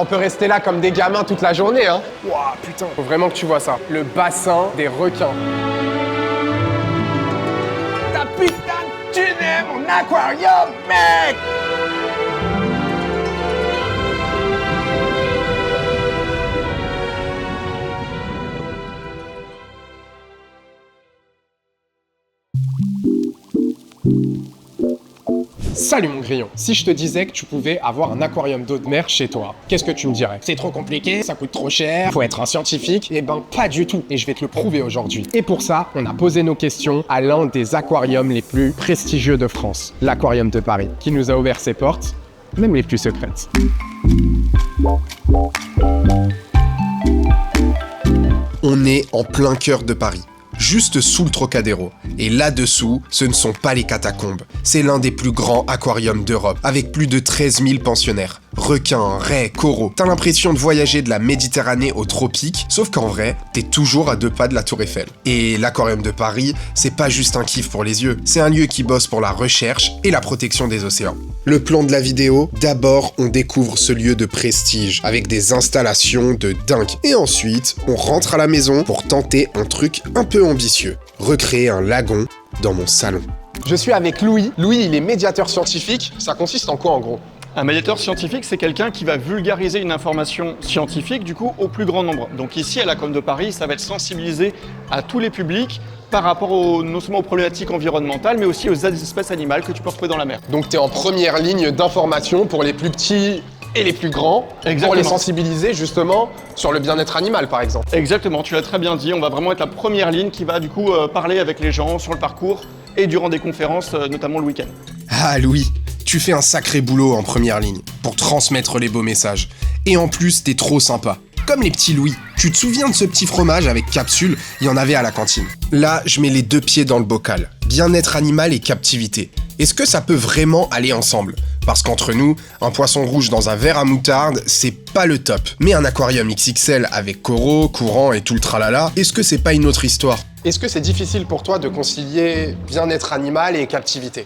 on peut rester là comme des gamins toute la journée, hein. Ouah, putain. Faut vraiment que tu vois ça. Le bassin des requins. Ta putain de thune est mon aquarium, mec! Salut mon grillon. Si je te disais que tu pouvais avoir un aquarium d'eau de mer chez toi, qu'est-ce que tu me dirais? C'est trop compliqué, ça coûte trop cher, faut être un scientifique? Eh ben pas du tout, et je vais te le prouver aujourd'hui. Et pour ça, on a posé nos questions à l'un des aquariums les plus prestigieux de France, l'Aquarium de Paris, qui nous a ouvert ses portes, même les plus secrètes. On est en plein cœur de Paris, juste sous le Trocadéro. Et là-dessous, ce ne sont pas les catacombes. C'est l'un des plus grands aquariums d'Europe, avec plus de 13 000 pensionnaires. Requins, raies, coraux. T'as l'impression de voyager de la Méditerranée aux tropiques, sauf qu'en vrai, t'es toujours à 2 pas de la Tour Eiffel. Et l'Aquarium de Paris, c'est pas juste un kiff pour les yeux, c'est un lieu qui bosse pour la recherche et la protection des océans. Le plan de la vidéo, d'abord, on découvre ce lieu de prestige, avec des installations de dingue. Et ensuite, on rentre à la maison pour tenter un truc un peu ambitieux. Recréer un lagon dans mon salon. Je suis avec Louis. Louis, il est médiateur scientifique. Ça consiste en quoi en gros? Un médiateur scientifique, c'est quelqu'un qui va vulgariser une information scientifique, du coup, au plus grand nombre. Donc ici, à l'Aquarium de Paris, ça va être sensibilisé à tous les publics par rapport non seulement aux problématiques environnementales, mais aussi aux espèces animales que tu peux retrouver dans la mer. Donc tu es en première ligne d'information pour les plus petits et les plus grands, Exactement. pour les sensibiliser justement sur le bien-être animal par exemple. Exactement, tu l'as très bien dit, on va vraiment être la première ligne qui va du coup parler avec les gens sur le parcours et durant des conférences, notamment le week-end. Ah Louis, tu fais un sacré boulot en première ligne pour transmettre les beaux messages. Et en plus, t'es trop sympa. Comme les petits Louis. Tu te souviens de ce petit fromage avec capsule? Il y en avait à la cantine. Là, je mets les 2 pieds dans le bocal. Bien-être animal et captivité. Est-ce que ça peut vraiment aller ensemble? Parce qu'entre nous, un poisson rouge dans un verre à moutarde, c'est pas le top. Mais un aquarium XXL avec coraux, courant et tout le tralala, est-ce que c'est pas une autre histoire? Est-ce que c'est difficile pour toi de concilier bien-être animal et captivité?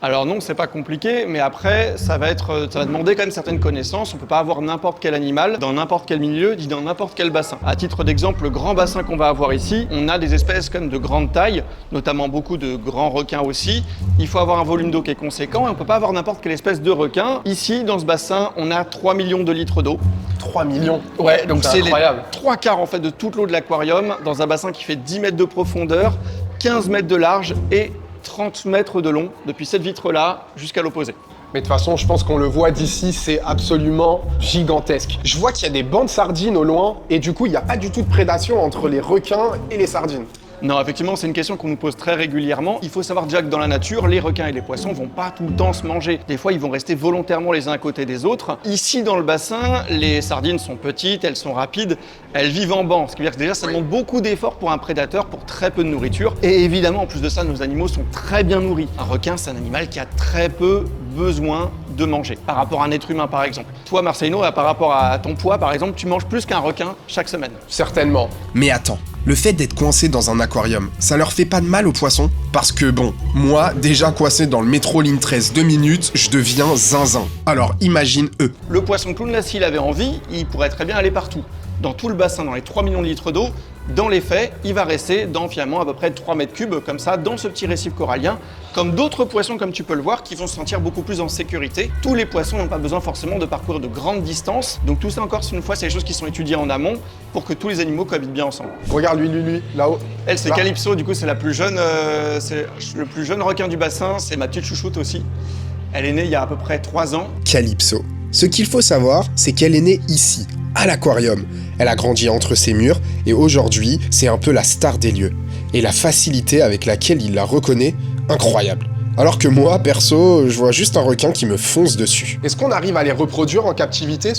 Alors non, c'est pas compliqué, mais après, ça va demander quand même certaines connaissances. On peut pas avoir n'importe quel animal dans n'importe quel milieu, ni dans n'importe quel bassin. À titre d'exemple, le grand bassin qu'on va avoir ici, on a des espèces comme de grande taille, notamment beaucoup de grands requins aussi. Il faut avoir un volume d'eau qui est conséquent et on peut pas avoir n'importe quelle espèce de requin. Ici, dans ce bassin, on a 3 millions de litres d'eau. 3 millions? Ouais, donc c'est incroyable. Les 3/4 en fait de toute l'eau de l'aquarium dans un bassin qui fait 10 mètres de profondeur, 15 mètres de large et 30 mètres de long, depuis cette vitre-là jusqu'à l'opposé. Mais de toute façon, je pense qu'on le voit d'ici, c'est absolument gigantesque. Je vois qu'il y a des bancs de sardines au loin, et du coup, il n'y a pas du tout de prédation entre les requins et les sardines. Non, effectivement, c'est une question qu'on nous pose très régulièrement. Il faut savoir déjà que dans la nature, les requins et les poissons vont pas tout le temps se manger. Des fois, ils vont rester volontairement les uns à côté des autres. Ici, dans le bassin, les sardines sont petites, elles sont rapides, elles vivent en banc. Ce qui veut dire que déjà, ça demande beaucoup d'efforts pour un prédateur pour très peu de nourriture. Et évidemment, en plus de ça, nos animaux sont très bien nourris. Un requin, c'est un animal qui a très peu besoin de manger, par rapport à un être humain, par exemple. Toi, Marcelino, par rapport à ton poids, par exemple, tu manges plus qu'un requin chaque semaine. Certainement. Mais attends, le fait d'être coincé dans un aquarium, ça leur fait pas de mal aux poissons? Parce que bon, moi, déjà coincé dans le métro ligne 13 2 minutes, je deviens zinzin. Alors imagine eux. Le poisson clown, là, s'il avait envie, il pourrait très bien aller partout. Dans tout le bassin, dans les 3 millions de litres d'eau, dans les faits, il va rester dans finalement à peu près 3 mètres cubes, comme ça, dans ce petit récif corallien, comme d'autres poissons, comme tu peux le voir, qui vont se sentir beaucoup plus en sécurité. Tous les poissons n'ont pas besoin forcément de parcourir de grandes distances, donc tout ça encore, une fois, c'est des choses qui sont étudiées en amont pour que tous les animaux cohabitent bien ensemble. Regarde lui, là-haut. Elle, c'est Là. Calypso, du coup, c'est la plus jeune, c'est le plus jeune requin du bassin, c'est ma petite chouchoute aussi. Elle est née il y a à peu près 3 ans. Calypso. Ce qu'il faut savoir, c'est qu'elle est née ici, à l'aquarium. Elle a grandi entre ces murs et aujourd'hui, c'est un peu la star des lieux. Et la facilité avec laquelle il la reconnaît, incroyable. Alors que moi, perso, je vois juste un requin qui me fonce dessus. Est-ce qu'on arrive à les reproduire en captivité,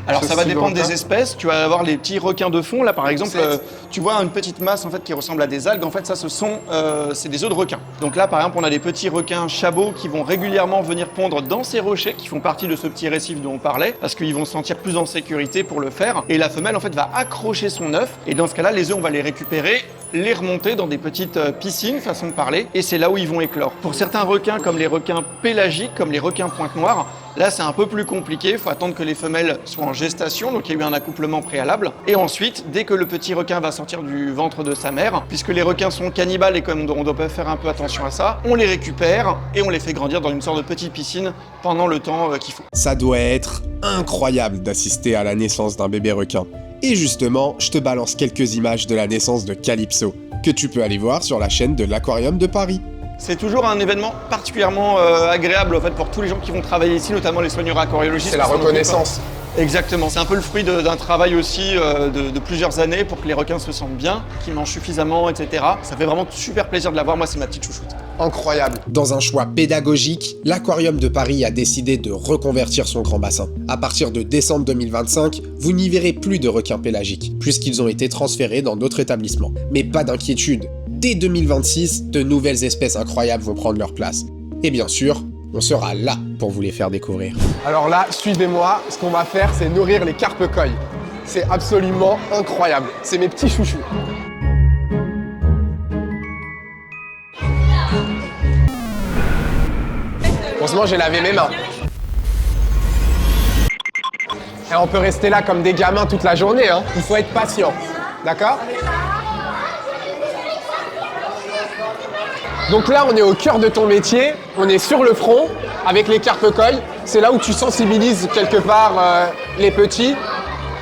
Alors ça va style de dépendre requin? des espèces. Tu vas avoir les petits requins de fond. Là, par exemple, C'est- tu vois une petite masse en fait qui ressemble à des algues. En fait, ça, c'est des œufs de requins. Donc là, par exemple, on a des petits requins chabots qui vont régulièrement venir pondre dans ces rochers qui font partie de ce petit récif dont on parlait, parce qu'ils vont se sentir plus en sécurité pour le faire. Et la femelle, en fait, va accrocher son œuf. Et dans ce cas-là, les œufs, on va les récupérer les remonter dans des petites piscines, façon de parler, et c'est là où ils vont éclore. Pour certains requins, comme les requins pélagiques, comme les requins pointe noire, là c'est un peu plus compliqué, il faut attendre que les femelles soient en gestation, donc il y a eu un accouplement préalable. Et ensuite, dès que le petit requin va sortir du ventre de sa mère, puisque les requins sont cannibales et comme on doit faire un peu attention à ça, on les récupère et on les fait grandir dans une sorte de petite piscine pendant le temps qu'il faut. Ça doit être incroyable d'assister à la naissance d'un bébé requin. Et justement, je te balance quelques images de la naissance de Calypso, que tu peux aller voir sur la chaîne de l'Aquarium de Paris. C'est toujours un événement particulièrement agréable en fait, pour tous les gens qui vont travailler ici, notamment les soigneurs aquariologistes. C'est la reconnaissance. Exactement, c'est un peu le fruit d'un travail aussi de plusieurs années pour que les requins se sentent bien, qu'ils mangent suffisamment, etc. Ça fait vraiment super plaisir de la voir, moi c'est ma petite chouchoute. Incroyable. Dans un choix pédagogique, l'Aquarium de Paris a décidé de reconvertir son grand bassin. À partir de décembre 2025, vous n'y verrez plus de requins pélagiques, puisqu'ils ont été transférés dans d'autres établissements. Mais pas d'inquiétude, dès 2026, de nouvelles espèces incroyables vont prendre leur place. Et bien sûr, on sera là pour vous les faire découvrir. Alors là, suivez-moi, ce qu'on va faire, c'est nourrir les carpe-coilles. C'est absolument incroyable. C'est mes petits chouchous. Heureusement, j'ai lavé mes mains. Et on peut rester là comme des gamins toute la journée, hein. Il faut être patient, d'accord ? Donc là, on est au cœur de ton métier, on est sur le front avec les carpe-coilles. C'est là où tu sensibilises quelque part les petits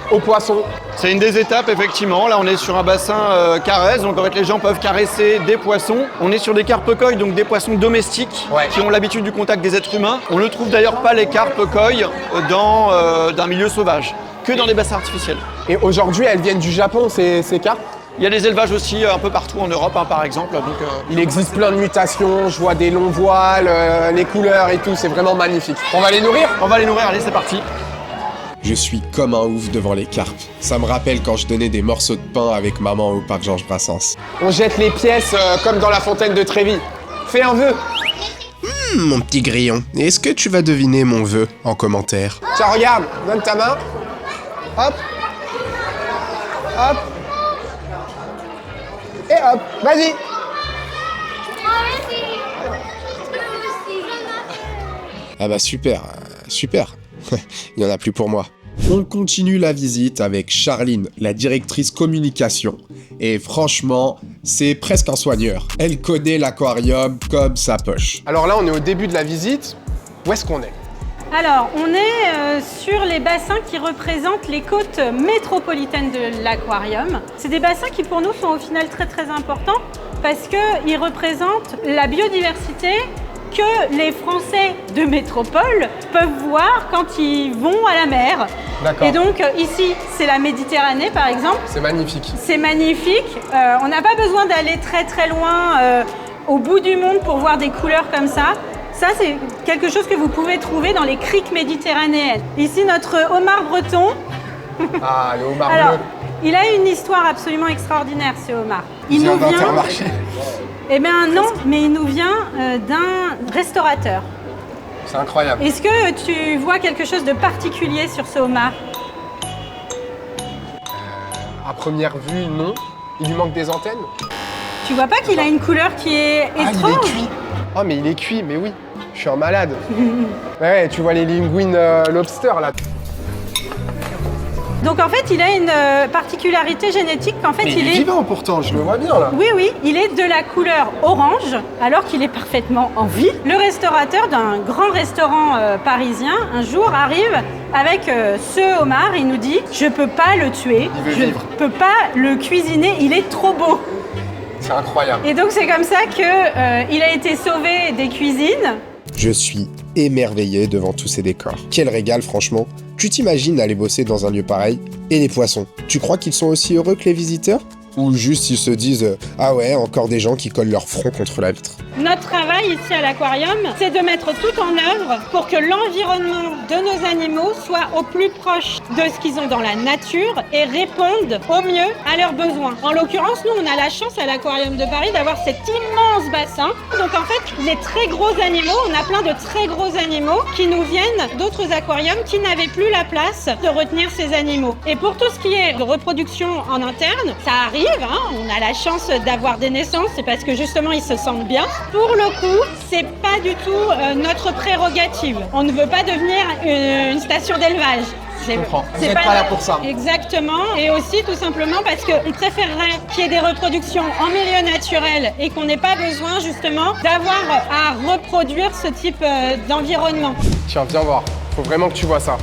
aux poissons. C'est une des étapes, effectivement. Là, on est sur un bassin caresse, donc en fait, les gens peuvent caresser des poissons. On est sur des carpe-coilles, donc des poissons domestiques qui ont l'habitude du contact des êtres humains. On ne trouve d'ailleurs pas les carpe-coilles dans un milieu sauvage, que dans des bassins artificiels. Et aujourd'hui, elles viennent du Japon, ces carpes ? Il y a des élevages aussi un peu partout en Europe, hein, par exemple. Donc, il existe plein de mutations, je vois des longs voiles, les couleurs et tout, c'est vraiment magnifique. On va les nourrir ? On va les nourrir, allez, c'est parti. Je suis comme un ouf devant les carpes. Ça me rappelle quand je donnais des morceaux de pain avec maman au parc Georges Brassens. On jette les pièces comme dans la fontaine de Trévi. Fais un vœu. Mon petit grillon, est-ce que tu vas deviner mon vœu en commentaire ? Tiens, regarde, donne ta main. Hop. Hop. Et hop, vas-y. Ah bah super, super. Il n'y en a plus pour moi. On continue la visite avec Charline, la directrice communication. Et franchement, c'est presque un soigneur. Elle connaît l'aquarium comme sa poche. Alors là, on est au début de la visite. Où est-ce qu'on est ? Alors, on est sur les bassins qui représentent les côtes métropolitaines de l'aquarium. C'est des bassins qui pour nous sont au final très très importants parce qu'ils représentent la biodiversité que les Français de métropole peuvent voir quand ils vont à la mer. D'accord. Et donc ici, c'est la Méditerranée par exemple. C'est magnifique. C'est magnifique. On n'a pas besoin d'aller très très loin au bout du monde pour voir des couleurs comme ça. Ça, c'est quelque chose que vous pouvez trouver dans les criques méditerranéennes. Ici, notre homard breton. Ah, le homard Alors, bleu. il a une histoire absolument extraordinaire, ce homard. Il vient d'Intermarché. Eh bien non, mais il nous vient d'un restaurateur. C'est incroyable. Est-ce que tu vois quelque chose de particulier sur ce homard? À première vue, non. Il lui manque des antennes. Tu vois pas qu'il a une couleur qui est Ah, il étrange? est cuit. Oh, mais il est cuit, mais oui. Je suis un malade. Ouais, tu vois les linguines lobster, là. Donc en fait, il a une particularité génétique qu'en fait, Mais il est vivant, pourtant, je le vois bien, là. Oui, oui, il est de la couleur orange, alors qu'il est parfaitement en vie. Le restaurateur d'un grand restaurant parisien, un jour, arrive avec ce homard, il nous dit « Je peux pas le tuer, Il veut je vivre. peux pas le cuisiner, il est trop beau ». C'est incroyable. Et donc c'est comme ça qu'il a été sauvé des cuisines. Je suis émerveillé devant tous ces décors. Quel régal, franchement. Tu t'imagines aller bosser dans un lieu pareil? Et les poissons, tu crois qu'ils sont aussi heureux que les visiteurs? Ou juste ils se disent « Ah ouais, encore des gens qui collent leur front contre la vitre ». Notre travail ici à l'aquarium, c'est de mettre tout en œuvre pour que l'environnement de nos animaux soit au plus proche de ce qu'ils ont dans la nature et répondent au mieux à leurs besoins. En l'occurrence, nous, on a la chance à l'aquarium de Paris d'avoir cet immense bassin. Donc en fait, les très gros animaux, on a plein de très gros animaux qui nous viennent d'autres aquariums qui n'avaient plus la place de retenir ces animaux. Et pour tout ce qui est de reproduction en interne, ça arrive. arrivent, hein, on a la chance d'avoir des naissances, c'est parce que justement ils se sentent bien. Pour le coup, c'est pas du tout notre prérogative. On ne veut pas devenir une station d'élevage. Je comprends. Vous n'êtes pas là pour ça. Exactement. Et aussi tout simplement parce qu'ils préféreraient qu'il y ait des reproductions en milieu naturel et qu'on n'ait pas besoin justement d'avoir à reproduire ce type d'environnement. Tiens, viens voir. Faut vraiment que tu vois ça.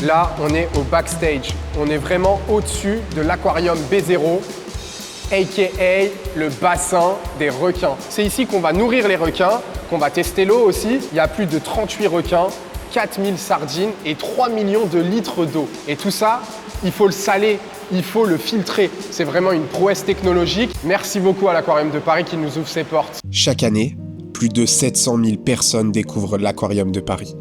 Là, on est au backstage. On est vraiment au-dessus de l'aquarium B0, a.k.a. le bassin des requins. C'est ici qu'on va nourrir les requins, qu'on va tester l'eau aussi. Il y a plus de 38 requins, 4000 sardines et 3 millions de litres d'eau. Et tout ça, il faut le saler, il faut le filtrer. C'est vraiment une prouesse technologique. Merci beaucoup à l'Aquarium de Paris qui nous ouvre ses portes. Chaque année, plus de 700 000 personnes découvrent l'Aquarium de Paris.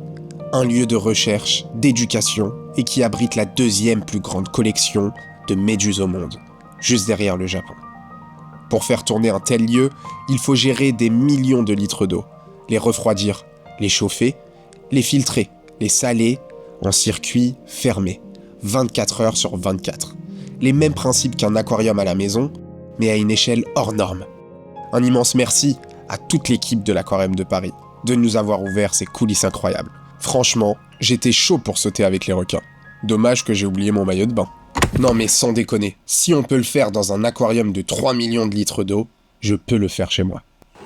Un lieu de recherche, d'éducation et qui abrite la deuxième plus grande collection de méduses au monde, juste derrière le Japon. Pour faire tourner un tel lieu, il faut gérer des millions de litres d'eau, les refroidir, les chauffer, les filtrer, les saler en circuit fermé, 24 heures sur 24. Les mêmes principes qu'un aquarium à la maison, mais à une échelle hors norme. Un immense merci à toute l'équipe de l'Aquarium de Paris de nous avoir ouvert ces coulisses incroyables. Franchement, j'étais chaud pour sauter avec les requins. Dommage que j'ai oublié mon maillot de bain. Non mais sans déconner, si on peut le faire dans un aquarium de 3 millions de litres d'eau, je peux le faire chez moi.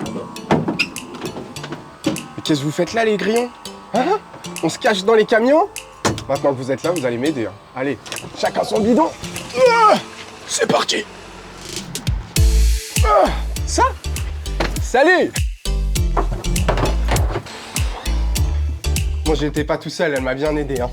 Mais qu'est-ce que vous faites là les grillons? Hein? On se cache dans les camions? Maintenant que vous êtes là, vous allez m'aider. Hein. Allez, chacun son bidon. C'est parti. Ça? Salut! Moi, j'étais pas tout seul, elle m'a bien aidé. Hein.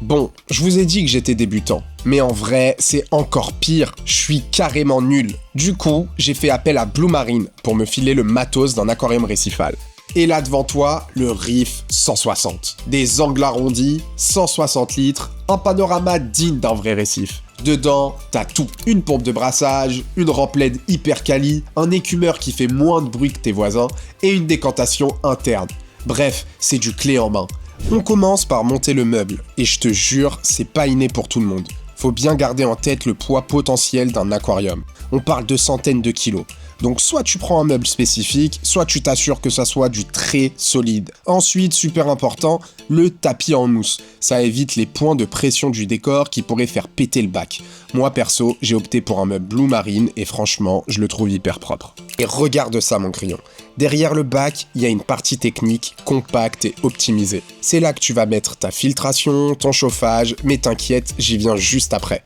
Bon, je vous ai dit que j'étais débutant, mais en vrai, c'est encore pire, je suis carrément nul. Du coup, j'ai fait appel à Blue Marine pour me filer le matos d'un aquarium récifal. Et là devant toi, le Reef 160. Des angles arrondis, 160 litres, un panorama digne d'un vrai récif. Dedans, t'as tout. Une pompe de brassage, une rampe LED hyper quali, un écumeur qui fait moins de bruit que tes voisins, et une décantation interne. Bref, c'est du clé en main. On commence par monter le meuble, et je te jure, c'est pas inné pour tout le monde. Faut bien garder en tête le poids potentiel d'un aquarium. On parle de centaines de kilos. Donc soit tu prends un meuble spécifique, soit tu t'assures que ça soit du très solide. Ensuite, super important, le tapis en mousse. Ça évite les points de pression du décor qui pourraient faire péter le bac. Moi perso, j'ai opté pour un meuble Blue Marine et franchement, je le trouve hyper propre. Et regarde ça mon grillon. Derrière le bac, il y a une partie technique compacte et optimisée. C'est là que tu vas mettre ta filtration, ton chauffage, mais t'inquiète, j'y viens juste après.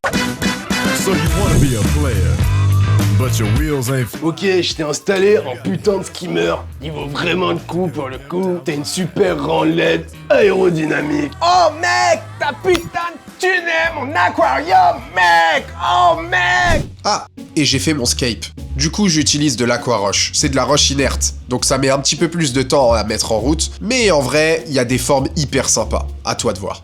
So you wanna be a player, but your wheels ain't. Ok, je t'ai installé en putain de skimmer. Il vaut vraiment le coup pour le coup. T'as une super grande LED aérodynamique. Oh mec, ta putain de tunnel, mon aquarium, mec. Oh mec. Ah, et j'ai fait mon scape. Du coup, j'utilise de l'aquaroche. C'est de la roche inerte, donc ça met un petit peu plus de temps à mettre en route. Mais en vrai, il y a des formes hyper sympas. À toi de voir.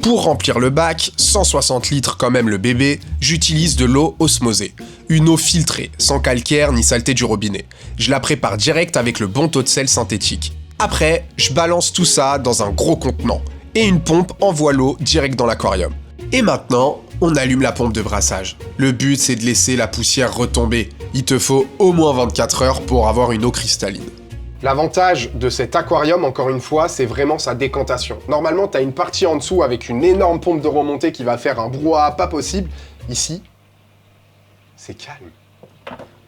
Pour remplir le bac, 160 litres quand même le bébé, j'utilise de l'eau osmosée. Une eau filtrée, sans calcaire ni saleté du robinet. Je la prépare direct avec le bon taux de sel synthétique. Après, je balance tout ça dans un gros contenant. Et une pompe envoie l'eau direct dans l'aquarium. Et maintenant, on allume la pompe de brassage. Le but, c'est de laisser la poussière retomber. Il te faut au moins 24 heures pour avoir une eau cristalline. L'avantage de cet aquarium, encore une fois, c'est vraiment sa décantation. Normalement, tu as une partie en dessous avec une énorme pompe de remontée qui va faire un brouhaha pas possible. Ici, c'est calme.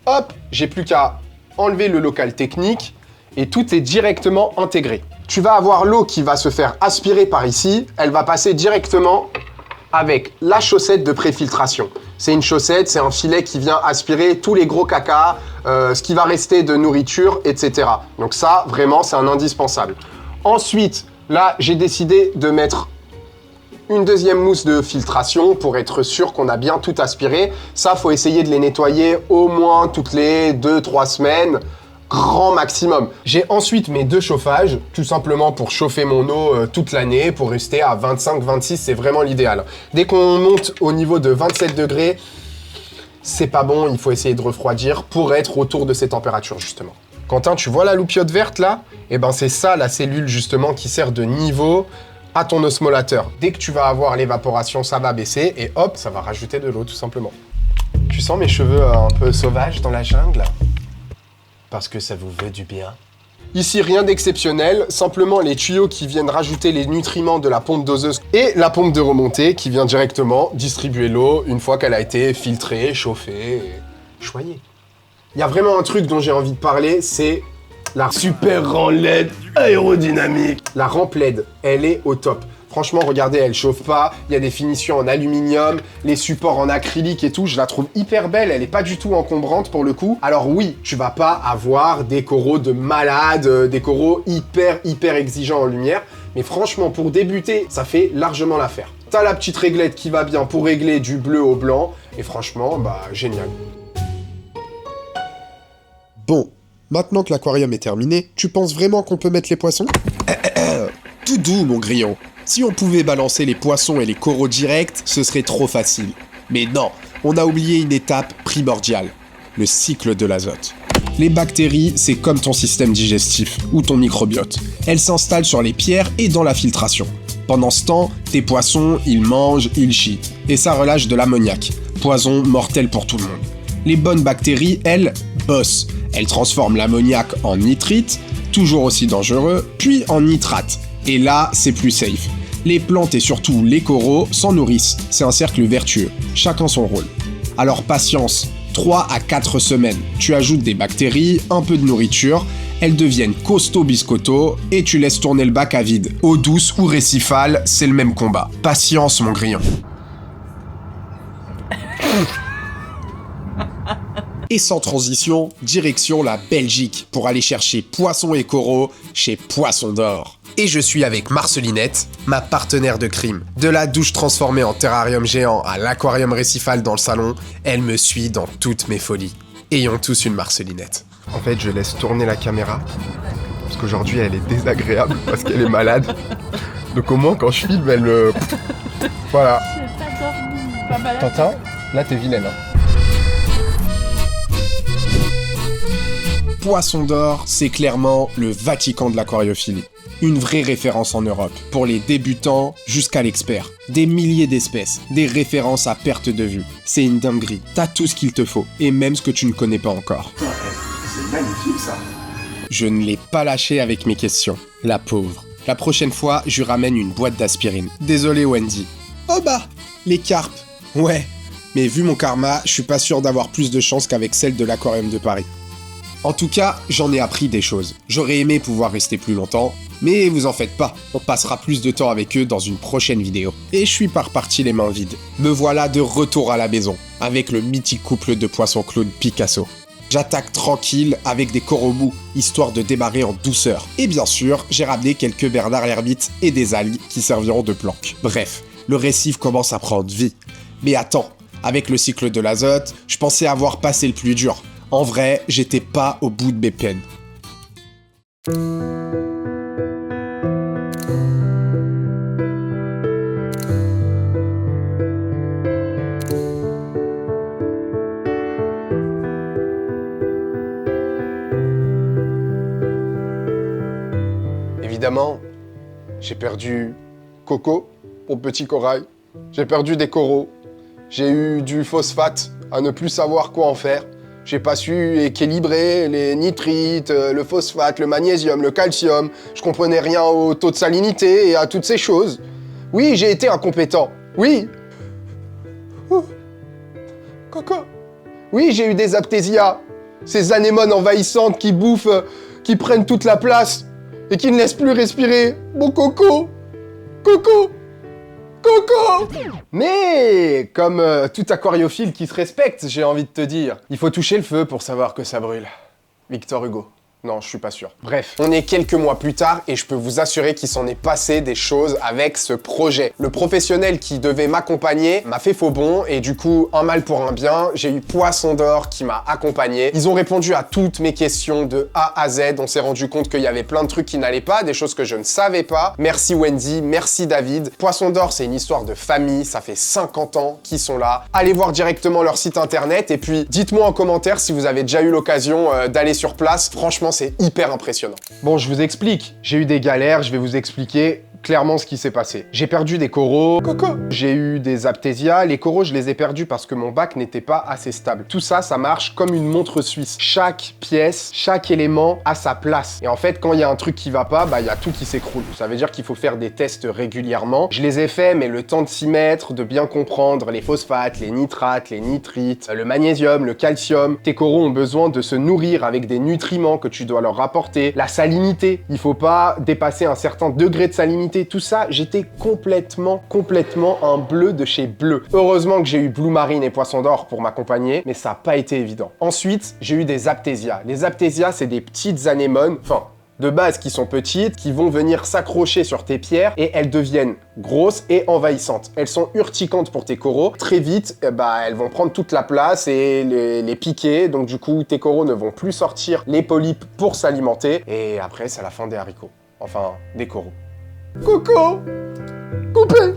Hop, j'ai plus qu'à enlever le local technique et tout est directement intégré. Tu vas avoir l'eau qui va se faire aspirer par ici. Elle va passer directement avec la chaussette de préfiltration. C'est une chaussette, c'est un filet qui vient aspirer tous les gros caca, ce qui va rester de nourriture, etc. Donc ça, vraiment, c'est un indispensable. Ensuite, là, j'ai décidé de mettre une deuxième mousse de filtration pour être sûr qu'on a bien tout aspiré. Ça, faut essayer de les nettoyer au moins toutes les 2-3 semaines. Grand maximum. J'ai ensuite mes deux chauffages, tout simplement pour chauffer mon eau toute l'année, pour rester à 25-26, c'est vraiment l'idéal. Dès qu'on monte au niveau de 27 degrés, c'est pas bon, il faut essayer de refroidir pour être autour de ces températures justement. Quentin, tu vois la loupiote verte là? Eh ben c'est ça la cellule justement qui sert de niveau à ton osmolateur. Dès que tu vas avoir l'évaporation, ça va baisser et hop, ça va rajouter de l'eau tout simplement. Tu sens mes cheveux un peu sauvages dans la jungle? Parce que ça vous veut du bien. Ici, rien d'exceptionnel, simplement les tuyaux qui viennent rajouter les nutriments de la pompe doseuse et la pompe de remontée qui vient directement distribuer l'eau une fois qu'elle a été filtrée, chauffée et choyée. Il y a vraiment un truc dont j'ai envie de parler, c'est la super rampe LED aérodynamique. La rampe LED, elle est au top. Franchement, regardez, elle chauffe pas, il y a des finitions en aluminium, les supports en acrylique et tout, je la trouve hyper belle, elle est pas du tout encombrante pour le coup. Alors oui, tu vas pas avoir des coraux de malade, des coraux hyper exigeants en lumière, mais franchement, pour débuter, ça fait largement l'affaire. T'as la petite réglette qui va bien pour régler du bleu au blanc, et franchement, bah génial. Bon, maintenant que l'aquarium est terminé, tu penses vraiment qu'on peut mettre les poissons? Tout doux, mon grillon. Si on pouvait balancer les poissons et les coraux directs, ce serait trop facile. Mais non, on a oublié une étape primordiale, le cycle de l'azote. Les bactéries, c'est comme ton système digestif ou ton microbiote. Elles s'installent sur les pierres et dans la filtration. Pendant ce temps, tes poissons, ils mangent, ils chient. Et ça relâche de l'ammoniac, poison mortel pour tout le monde. Les bonnes bactéries, elles, bossent. Elles transforment l'ammoniac en nitrite, toujours aussi dangereux, puis en nitrate. Et là, c'est plus safe. Les plantes et surtout les coraux s'en nourrissent. C'est un cercle vertueux. Chacun son rôle. Alors patience, 3 à 4 semaines. Tu ajoutes des bactéries, un peu de nourriture, elles deviennent costaud biscotto et tu laisses tourner le bac à vide. Eau douce ou récifale, c'est le même combat. Patience, mon grillon. Et sans transition, direction la Belgique pour aller chercher poissons et coraux chez Poisson d'Or. Et je suis avec Marcelinette, ma partenaire de crime. De la douche transformée en terrarium géant à l'aquarium récifal dans le salon, elle me suit dans toutes mes folies. Ayons tous une Marcelinette. En fait, je laisse tourner la caméra, parce qu'aujourd'hui elle est désagréable, parce qu'elle est malade. Donc au moins quand je filme, elle... Voilà. Tintin, là t'es vilaine, hein. Poisson d'Or, c'est clairement le Vatican de l'aquariophilie. Une vraie référence en Europe, pour les débutants jusqu'à l'expert. Des milliers d'espèces, des références à perte de vue. C'est une dinguerie, t'as tout ce qu'il te faut, et même ce que tu ne connais pas encore. C'est magnifique ça. Je ne l'ai pas lâché avec mes questions, la pauvre. La prochaine fois, je lui ramène une boîte d'aspirine. Désolé Wendy. Oh bah, les carpes. Ouais, mais vu mon karma, je suis pas sûr d'avoir plus de chance qu'avec celle de l'aquarium de Paris. En tout cas, j'en ai appris des choses. J'aurais aimé pouvoir rester plus longtemps, mais vous en faites pas, on passera plus de temps avec eux dans une prochaine vidéo. Et je suis pas reparti les mains vides. Me voilà de retour à la maison, avec le mythique couple de poissons clown Picasso. J'attaque tranquille avec des coraux mous, histoire de démarrer en douceur. Et bien sûr, j'ai ramené quelques bernards l'ermite et des algues qui serviront de planque. Bref, le récif commence à prendre vie. Mais attends, avec le cycle de l'azote, je pensais avoir passé le plus dur. En vrai, j'étais pas au bout de mes peines. Évidemment, j'ai perdu Coco, mon petit corail. J'ai perdu des coraux. J'ai eu du phosphate à ne plus savoir quoi en faire. J'ai pas su équilibrer les nitrites, le phosphate, le magnésium, le calcium. Je comprenais rien au taux de salinité et à toutes ces choses. Oui, j'ai été incompétent. Oui. Oh. Coco. Oui, j'ai eu des aptésias. Ces anémones envahissantes qui bouffent, qui prennent toute la place et qui ne laissent plus respirer. Mon Coco. Coco. Coco! Mais, comme tout aquariophile qui se respecte, j'ai envie de te dire, il faut toucher le feu pour savoir que ça brûle. Victor Hugo. Non, je suis pas sûr. Bref, on est quelques mois plus tard et je peux vous assurer qu'il s'en est passé des choses avec ce projet. Le professionnel qui devait m'accompagner m'a fait faux bond et du coup, un mal pour un bien, j'ai eu Poisson d'Or qui m'a accompagné. Ils ont répondu à toutes mes questions de A à Z. On s'est rendu compte qu'il y avait plein de trucs qui n'allaient pas, des choses que je ne savais pas. Merci Wendy, merci David. Poisson d'Or, c'est une histoire de famille, ça fait 50 ans qu'ils sont là. Allez voir directement leur site internet et puis dites-moi en commentaire si vous avez déjà eu l'occasion d'aller sur place. Franchement, c'est hyper impressionnant. Bon, je vous explique. J'ai eu des galères, je vais vous expliquer clairement ce qui s'est passé. J'ai perdu des coraux, j'ai eu des aptésias. Les coraux, je les ai perdus parce que mon bac n'était pas assez stable. Tout ça, ça marche comme une montre suisse. Chaque pièce, chaque élément a sa place. Et en fait, quand il y a un truc qui va pas, bah il y a tout qui s'écroule. Ça veut dire qu'il faut faire des tests régulièrement. Je les ai faits, mais le temps de s'y mettre, de bien comprendre les phosphates, les nitrates, les nitrites, le magnésium, le calcium. Tes coraux ont besoin de se nourrir avec des nutriments que tu dois leur rapporter. La salinité, il faut pas dépasser un certain degré de salinité. Tout ça, j'étais complètement un bleu de chez bleu. Heureusement que j'ai eu Blue Marine et Poisson d'Or pour m'accompagner, mais ça n'a pas été évident. Ensuite, j'ai eu des aptésias. Les aptésias, c'est des petites anémones, de base qui sont petites, qui vont venir s'accrocher sur tes pierres et elles deviennent grosses et envahissantes. Elles sont urticantes pour tes coraux. Très vite, elles vont prendre toute la place et les piquer. Donc du coup, tes coraux ne vont plus sortir les polypes pour s'alimenter. Et après, c'est la fin des haricots. Enfin, des coraux. Coucou! Coupé!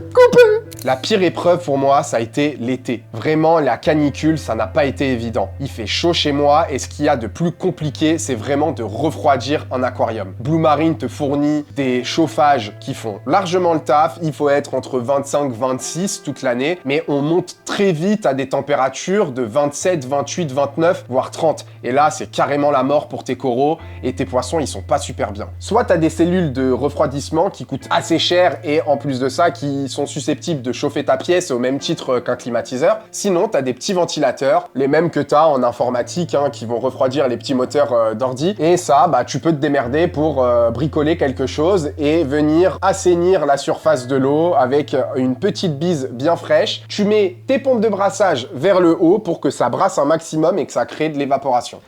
La pire épreuve pour moi, ça a été l'été. Vraiment, la canicule, ça n'a pas été évident. Il fait chaud chez moi et ce qu'il y a de plus compliqué, c'est vraiment de refroidir un aquarium. Blue Marine te fournit des chauffages qui font largement le taf. Il faut être entre 25 et 26 toute l'année, mais on monte très vite à des températures de 27, 28, 29, voire 30. Et là, c'est carrément la mort pour tes coraux et tes poissons, ils sont pas super bien. Soit tu as des cellules de refroidissement qui coûtent assez cher et en plus de ça, qui sont susceptibles de chauffer ta pièce au même titre qu'un climatiseur. Sinon, tu as des petits ventilateurs, les mêmes que tu as en informatique, qui vont refroidir les petits moteurs d'ordi. Et ça, tu peux te démerder pour bricoler quelque chose et venir assainir la surface de l'eau avec une petite bise bien fraîche. Tu mets tes pompes de brassage vers le haut pour que ça brasse un maximum et que ça crée de l'évaporation.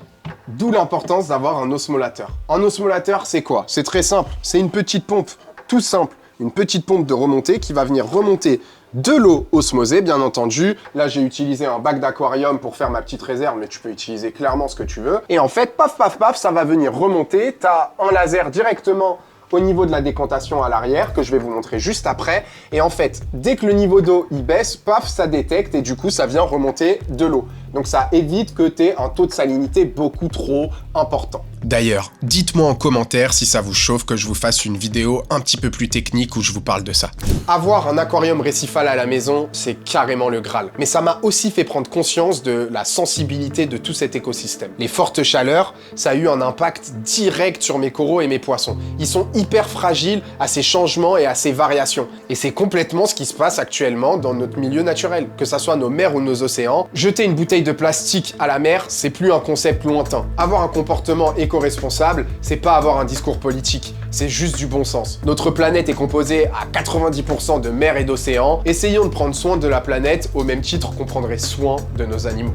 D'où l'importance d'avoir un osmolateur. Un osmolateur, c'est quoi? C'est très simple. C'est une petite pompe, tout simple. Une petite pompe de remontée qui va venir remonter de l'eau osmosée, bien entendu. Là, j'ai utilisé un bac d'aquarium pour faire ma petite réserve, mais tu peux utiliser clairement ce que tu veux. Et en fait, paf, paf, paf, ça va venir remonter. Tu as un laser directement au niveau de la décantation à l'arrière, que je vais vous montrer juste après. Et en fait, dès que le niveau d'eau il baisse, paf, ça détecte et du coup, ça vient remonter de l'eau. Donc ça évite que tu aies un taux de salinité beaucoup trop important. D'ailleurs, dites-moi en commentaire si ça vous chauffe que je vous fasse une vidéo un petit peu plus technique où je vous parle de ça. Avoir un aquarium récifal à la maison, c'est carrément le Graal. Mais ça m'a aussi fait prendre conscience de la sensibilité de tout cet écosystème. Les fortes chaleurs, ça a eu un impact direct sur mes coraux et mes poissons. Ils sont hyper fragiles à ces changements et à ces variations. Et c'est complètement ce qui se passe actuellement dans notre milieu naturel. Que ça soit nos mers ou nos océans, jeter une bouteille de plastique à la mer, c'est plus un concept lointain. Avoir un comportement éco-responsable, c'est pas avoir un discours politique, c'est juste du bon sens. Notre planète est composée à 90% de mers et d'océans. Essayons de prendre soin de la planète au même titre qu'on prendrait soin de nos animaux.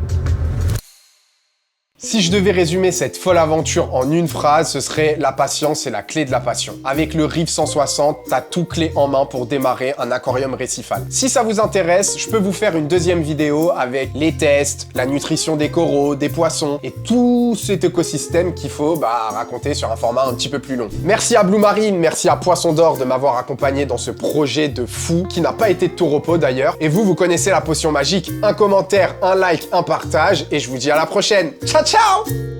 Si je devais résumer cette folle aventure en une phrase, ce serait la patience est la clé de la passion. Avec le Reef 160, t'as tout clé en main pour démarrer un aquarium récifal. Si ça vous intéresse, je peux vous faire une deuxième vidéo avec les tests, la nutrition des coraux, des poissons et tout cet écosystème qu'il faut raconter sur un format un petit peu plus long. Merci à Blue Marine, merci à Poisson d'Or de m'avoir accompagné dans ce projet de fou qui n'a pas été de tout repos d'ailleurs. Et vous connaissez la potion magique, un commentaire, un like, un partage et je vous dis à la prochaine. Ciao ciao!